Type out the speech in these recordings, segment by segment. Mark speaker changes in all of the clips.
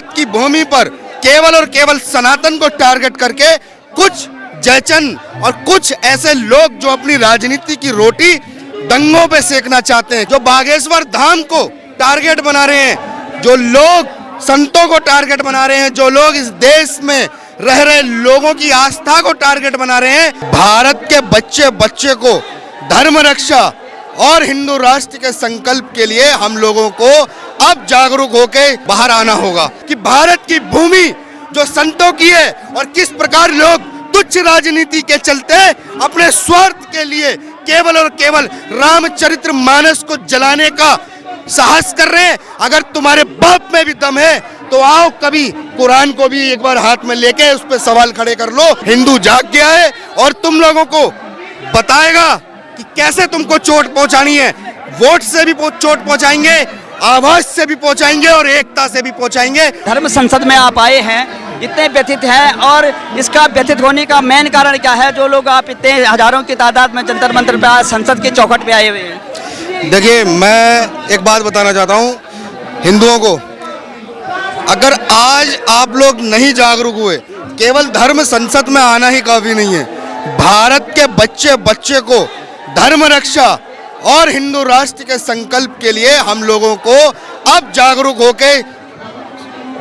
Speaker 1: भारत की भूमि पर केवल और केवल सनातन को टारगेट करके कुछ जयचंद और कुछ ऐसे लोग जो अपनी राजनीति की रोटी दंगों पे सेकना चाहते हैं, जो बागेश्वर धाम को टारगेट बना रहे हैं, जो लोग संतों को टारगेट बना रहे हैं, जो लोग इस देश में रह रहे लोगों की आस्था को टारगेट बना रहे हैं। भारत के बच्चे बच्चे को धर्म रक्षा और हिंदू राष्ट्र के संकल्प के लिए हम लोगों को अब जागरूक होकर बाहर आना होगा कि भारत की भूमि जो संतों की है और किस प्रकार लोग तुच्छ राजनीति के चलते अपने स्वार्थ के लिए केवल और केवल रामचरित्र मानस को जलाने का साहस कर रहे हैं। अगर तुम्हारे बाप में भी दम है तो आओ कभी कुरान को भी एक बार हाथ में लेके उस पर सवाल खड़े कर लो। हिंदू जाग गया है और तुम लोगों को बताएगा कि कैसे तुमको चोट पहुंचानी है। वोट से भी चोट पहुंचाएंगे, आवाज से भी पहुंचाएंगे और एकता से भी पहुंचाएंगे।
Speaker 2: धर्म संसद में आप आए हैं, इतने व्यथित हैं और इसका व्यथित होने का मेन कारण क्या है? जो लोग आप इतने हजारों की तादाद में जंतर मंतर पे संसद के चौखट पे आए हुए हैं।
Speaker 1: देखिए, मैं एक बात बताना चाहता हूँ हिंदुओं को, अगर आज आप लोग नहीं जागरूक हुए, केवल धर्म संसद में आना ही काफी नहीं है। भारत के बच्चे बच्चे को धर्म रक्षा और हिंदू राष्ट्र के संकल्प के लिए हम लोगों को अब जागरूक होकर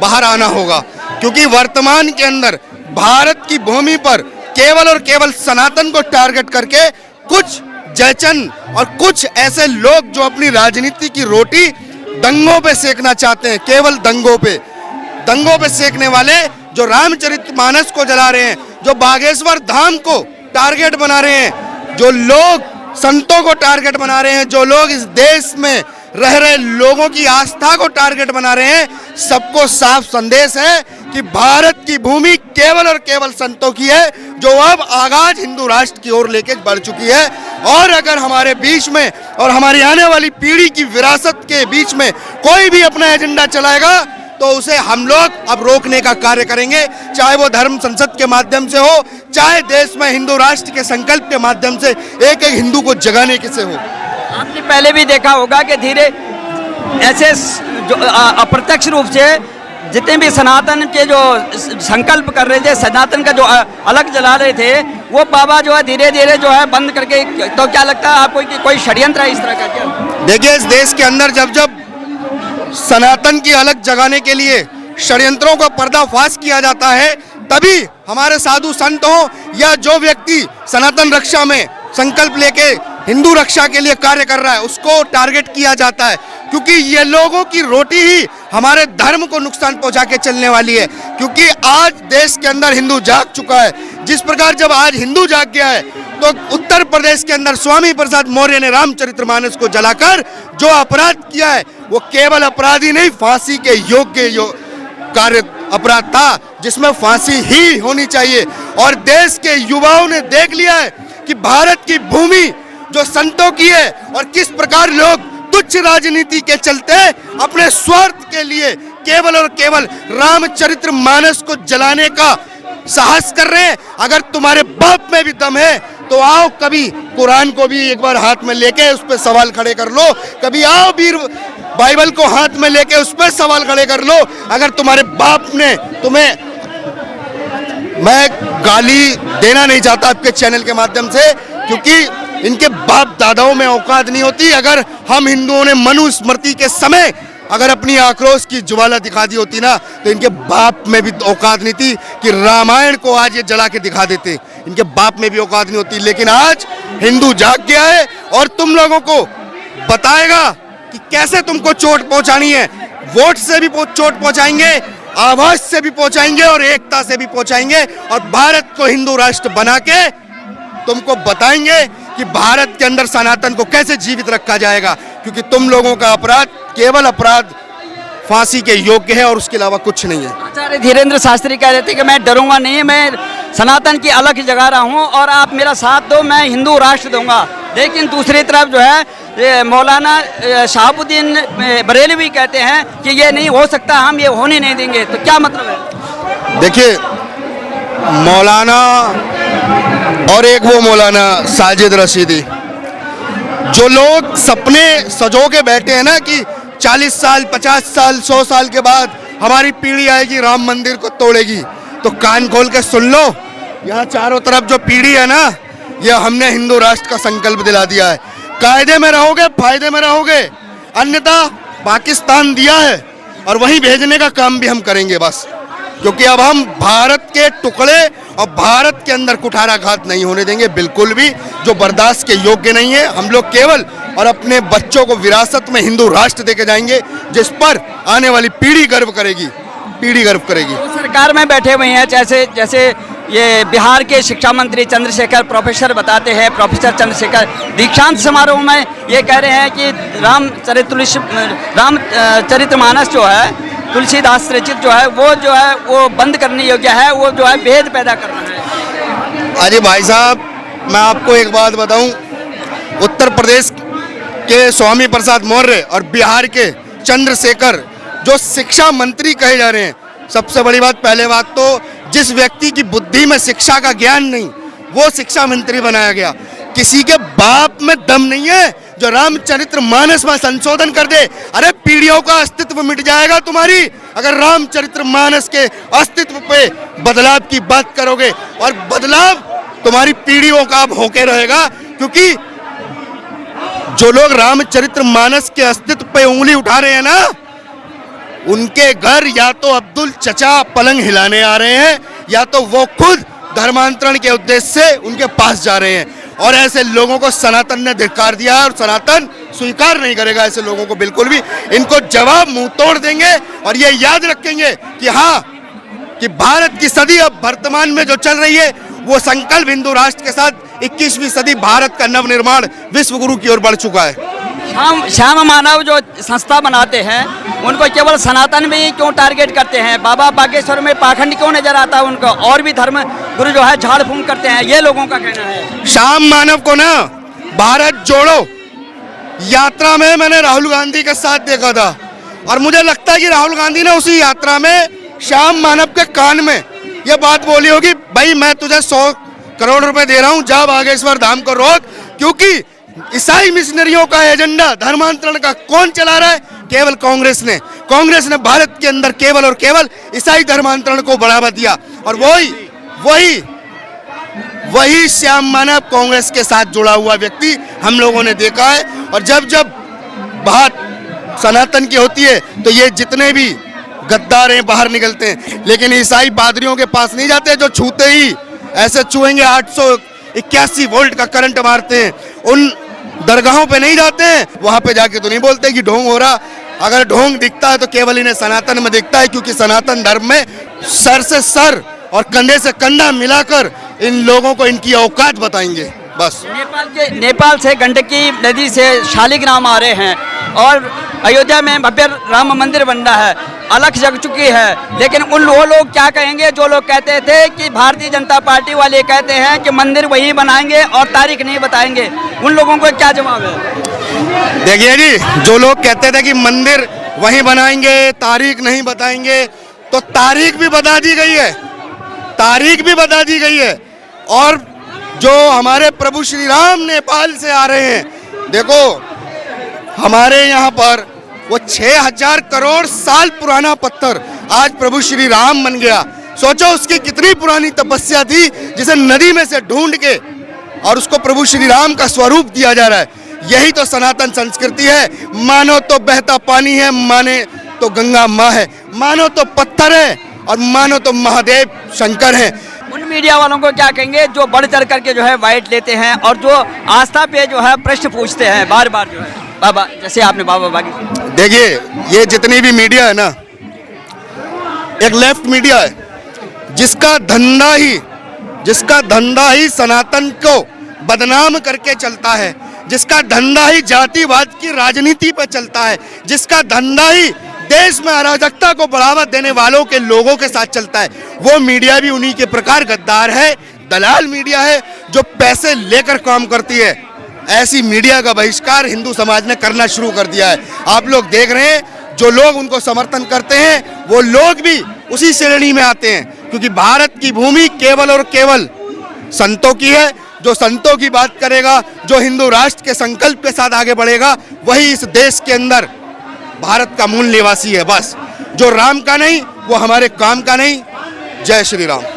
Speaker 1: बाहर आना होगा, क्योंकि वर्तमान के अंदर भारत की भूमि पर केवल और केवल सनातन को टारगेट करके कुछ जयचंद और कुछ ऐसे लोग जो अपनी राजनीति की रोटी दंगों पे सेकना चाहते हैं, केवल दंगों पे सेकने वाले जो रामचरितमानस को जला रहे हैं, जो बागेश्वर धाम को टारगेट बना रहे हैं, जो लोग संतों को टारगेट बना रहे हैं, जो लोग इस देश में रह रहे लोगों की आस्था को टारगेट बना रहे हैं, सबको साफ संदेश है कि भारत की भूमि केवल और केवल संतों की है, जो अब आगाज हिंदू राष्ट्र की ओर लेके बढ़ चुकी है। और अगर हमारे बीच में और हमारी आने वाली पीढ़ी की विरासत के बीच में कोई भी अपना एजेंडा चलाएगा तो उसे हम लोग अब रोकने का कार्य करेंगे, चाहे वो धर्म संसद के माध्यम से हो, चाहे देश में हिंदू राष्ट्र के संकल्प के माध्यम से एक एक हिंदू को जगाने के से हो।
Speaker 2: आपने पहले भी देखा होगा कि धीरे ऐसे जो अप्रत्यक्ष रूप से जितने भी सनातन के जो संकल्प कर रहे थे, सनातन का जो अलग जला रहे थे, वो बाबा जो है धीरे धीरे जो है बंद करके, तो क्या लगता है आपको कि कोई षड्यंत्र है इस तरह का क्या?
Speaker 1: देखिए, इस देश के अंदर जब जब सनातन की अलग जगाने के लिए षड्यंत्रों का पर्दाफाश किया जाता है, तभी हमारे साधु संत हो या जो व्यक्ति सनातन रक्षा में संकल्प लेके हिंदू रक्षा के लिए कार्य कर रहा है, उसको टारगेट किया जाता है, क्योंकि ये लोगों की रोटी ही हमारे धर्म को नुकसान पहुंचा के चलने वाली है। क्योंकि आज देश के अंदर हिंदू जाग चुका है। जिस प्रकार जब आज हिंदू जाग गया है तो उत्तर प्रदेश के अंदर स्वामी प्रसाद मौर्य ने रामचरितमानस को जलाकर जो अपराध किया है, वो केवल अपराधी नहीं, फांसी के योग्य कार्य अपराध था, जिसमें फांसी ही होनी चाहिए। और देश के युवाओं ने देख लिया है कि भारत की भूमि जो संतों की है और किस प्रकार लोग तुच्छ राजनीति के चलते अपने स्वार्थ के लिए केवल और केवल रामचरित्र मानस को जलाने का साहस कर रहे हैं। अगर तुम्हारे बाप में भी दम है तो आओ कभी कुरान को भी एक बार हाथ में लेके उस पर सवाल खड़े कर लो, कभी आओ वीर बाइबल को हाथ में लेके उस पर सवाल खड़े कर लो। अगर तुम्हारे बाप ने तुम्हें, मैं गाली देना नहीं चाहता आपके चैनल के माध्यम से, क्योंकि इनके बाप दादाओं में औकात नहीं होती। अगर हम हिंदुओं ने मनुस्मृति के समय अगर अपनी आक्रोश की ज्वाला दिखा दी होती ना, तो इनके बाप में भी औकात नहीं थी कि रामायण को आज ये जला के दिखा देते। इनके बाप में भी औकात नहीं होती। लेकिन आज हिंदू जाग गया है और तुम लोगों को बताएगा कि कैसे तुमको चोट पहुंचानी है। वोट से भी चोट पहुंचाएंगे, आवाज से भी पहुंचाएंगे और एकता से भी पहुंचाएंगे। और भारत को हिंदू राष्ट्र बना के तुमको बताएंगे कि भारत के अंदर सनातन को कैसे जीवित रखा जाएगा, क्योंकि तुम लोगों का अपराध केवल अपराध फांसी के योग्य है और उसके अलावा कुछ नहीं है।
Speaker 2: आचार्य धीरेन्द्र शास्त्री कह रहे थे कि मैं डरूंगा नहीं, मैं सनातन की अलग जगा रहा हूं और आप मेरा साथ दो, मैं हिंदू राष्ट्र दूंगा। लेकिन दूसरी तरफ जो है मौलाना शहाबुद्दीन बरेलवी कहते हैं कि ये नहीं हो सकता, हम ये होने नहीं देंगे। तो क्या मतलब है?
Speaker 1: देखिए, मौलाना और एक वो मौलाना साजिद रशीदी, जो लोग सपने सजो के बैठे हैं ना कि 40 साल 50 साल 100 साल के बाद हमारी पीढ़ी आएगी राम मंदिर को तोड़ेगी। तो कान खोल के सुन लो, यहाँ चारों तरफ जो पीढ़ी है ना, ये हमने हिंदू राष्ट्र का संकल्प दिला दिया है। कायदे में रहोगे, फायदे में रहोगे, अन्यथा पाकिस्तान दिया है और वहीं भेजने का काम भी हम करेंगे बस। क्योंकि अब हम भारत के टुकड़े और भारत के अंदर कुठाराघात नहीं होने देंगे बिल्कुल भी, जो बर्दाश्त के योग्य नहीं है। हम लोग केवल और अपने बच्चों को विरासत में हिंदू राष्ट्र देके जाएंगे, जिस पर आने वाली पीढ़ी गर्व करेगी, पीढ़ी गर्व करेगी।
Speaker 2: तो सरकार में बैठे हुए हैं, जैसे ये बिहार के शिक्षा मंत्री चंद्रशेखर प्रोफेसर बताते हैं, प्रोफेसर चंद्रशेखर दीक्षांत समारोह में ये कह रहे हैं कि रामचरितमानस जो है, तुलसीदास रचित जो है वो बंद करने योग्य है, वो जो है भेद पैदा कर रहा है।
Speaker 1: अरे भाई साहब, मैं आपको एक बात बताऊं, उत्तर प्रदेश के स्वामी प्रसाद मौर्य और बिहार के चंद्रशेखर जो शिक्षा मंत्री कहे जा रहे हैं, सबसे बड़ी बात, पहले बात तो जिस व्यक्ति की बुद्धि में शिक्षा का ज्ञान नहीं, वो शिक्षा मंत्री बनाया गया। किसी के बाप में दम नहीं है जो रामचरितमानस में संशोधन कर दे। अरे पीढ़ियों का अस्तित्व मिट जाएगा तुम्हारी अगर रामचरितमानस के अस्तित्व पे बदलाव की बात करोगे, और बदलाव तुम्हारी पीढ़ियों का अब होके रहेगा। क्योंकि जो लोग रामचरितमानस के अस्तित्व पे उंगली उठा रहे हैं ना, उनके घर या तो अब्दुल चचा पलंग हिलाने आ रहे हैं, या तो वो खुद धर्मांतरण के उद्देश्य से उनके पास जा रहे हैं। और ऐसे लोगों को सनातन ने धिक्कार दिया है और सनातन स्वीकार नहीं करेगा ऐसे लोगों को बिल्कुल भी। इनको जवाब मुंह तोड़ देंगे और ये याद रखेंगे कि हाँ, कि भारत की सदी अब वर्तमान में जो चल रही है वो संकल्प हिंदू राष्ट्र के साथ 21वीं सदी भारत का नवनिर्माण विश्व गुरु की ओर बढ़ चुका है।
Speaker 2: श्याम मानव जो संस्था बनाते हैं उनको केवल सनातन में ही क्यों टारगेट करते हैं? बाबा बागेश्वर में पाखंड क्यों नजर आता है उनको? और भी धर्म गुरु जो है झाड़ फूंक करते हैं, ये लोगों का कहना है।
Speaker 1: श्याम मानव को ना भारत जोड़ो यात्रा में मैंने राहुल गांधी के साथ देखा था, और मुझे लगता है कि राहुल गांधी ने उसी यात्रा में श्याम मानव के कान में ये बात बोली होगी, भाई मैं तुझे 100 करोड़ रुपए दे रहा हूं, जा बागेश्वर धाम को रोक। क्योंकि ईसाई मिशनरियों का एजेंडा धर्मांतरण का कौन चला रहा है? केवल कांग्रेस ने। कांग्रेस ने भारत के अंदर केवल और केवल ईसाई धर्मांतरण को बढ़ावा दिया, और वही श्याम मानव कांग्रेस के साथ जुड़ा हुआ व्यक्ति हम लोगों ने देखा है। और जब जब बात सनातन की होती है तो ये जितने भी गद्दार हैं बाहर निकलते हैं, लेकिन ईसाई पादरियों के पास नहीं जाते, जो छूते ही ऐसे छुएंगे 881 वोल्ट का करंट मारते हैं। उन दरगाहों पे नहीं जाते हैं, वहां पे जाके तो नहीं बोलते कि ढोंग हो रहा। अगर ढोंग दिखता है तो केवल इन्हें सनातन में दिखता है, क्योंकि सनातन धर्म में सर से सर और कंधे से कंधा मिलाकर इन लोगों को इनकी औकात बताएंगे बस।
Speaker 2: नेपाल से गंडकी नदी से शालिग्राम आ रहे हैं और अयोध्या में भव्य राम मंदिर बन रहा है, अलख जग चुकी है। लेकिन वो लोग क्या कहेंगे जो लोग कहते थे कि भारतीय जनता पार्टी वाले कहते हैं कि मंदिर वही बनाएंगे और तारीख नहीं बताएंगे, उन लोगों को क्या जवाब है?
Speaker 1: देखिए जी, जो लोग कहते थे कि मंदिर वहीं बनाएंगे तारीख नहीं बताएंगे, तो तारीख भी बता दी गई है, तारीख भी बता दी गई है। और जो हमारे प्रभु श्री राम नेपाल से आ रहे हैं, देखो हमारे यहाँ पर वो 6000 करोड़ साल पुराना पत्थर आज प्रभु श्री राम बन गया। सोचो उसकी कितनी पुरानी तपस्या थी, जिसे नदी में से ढूंढ के और उसको प्रभु श्री राम का स्वरूप दिया जा रहा है। यही तो सनातन संस्कृति है। मानो तो बहता पानी है, माने तो गंगा माँ है, मानो तो पत्थर है और मानो तो महादेव शंकर है।
Speaker 2: उन मीडिया वालों को क्या कहेंगे जो बढ़ चढ़ करके जो है वाइट लेते हैं और जो आस्था पे जो है प्रश्न पूछते हैं बार बार जो है बाबा, जैसे आपने बाबा बागी।
Speaker 1: देखिए, ये जितनी भी मीडिया है ना, एक लेफ्ट मीडिया है जिसका धंधा ही सनातन को बदनाम करके चलता है, जिसका धंधा ही जातिवाद की राजनीति पर चलता है, जिसका धंधा ही देश में अराजकता को बढ़ावा देने वालों के लोगों के साथ चलता है। वो मीडिया भी उन्हीं के प्रकार गद्दार है, दलाल मीडिया है, जो पैसे लेकर काम करती है। ऐसी मीडिया का बहिष्कार हिंदू समाज ने करना शुरू कर दिया है। आप लोग देख रहे हैं, जो लोग उनको समर्थन करते हैं वो लोग भी उसी श्रेणी में आते हैं, क्योंकि भारत की भूमि केवल और केवल संतों की है। जो संतों की बात करेगा, जो हिंदू राष्ट्र के संकल्प के साथ आगे बढ़ेगा, वही इस देश के अंदर भारत का मूल निवासी है बस। जो राम का नहीं वो हमारे काम का नहीं। जय श्री राम।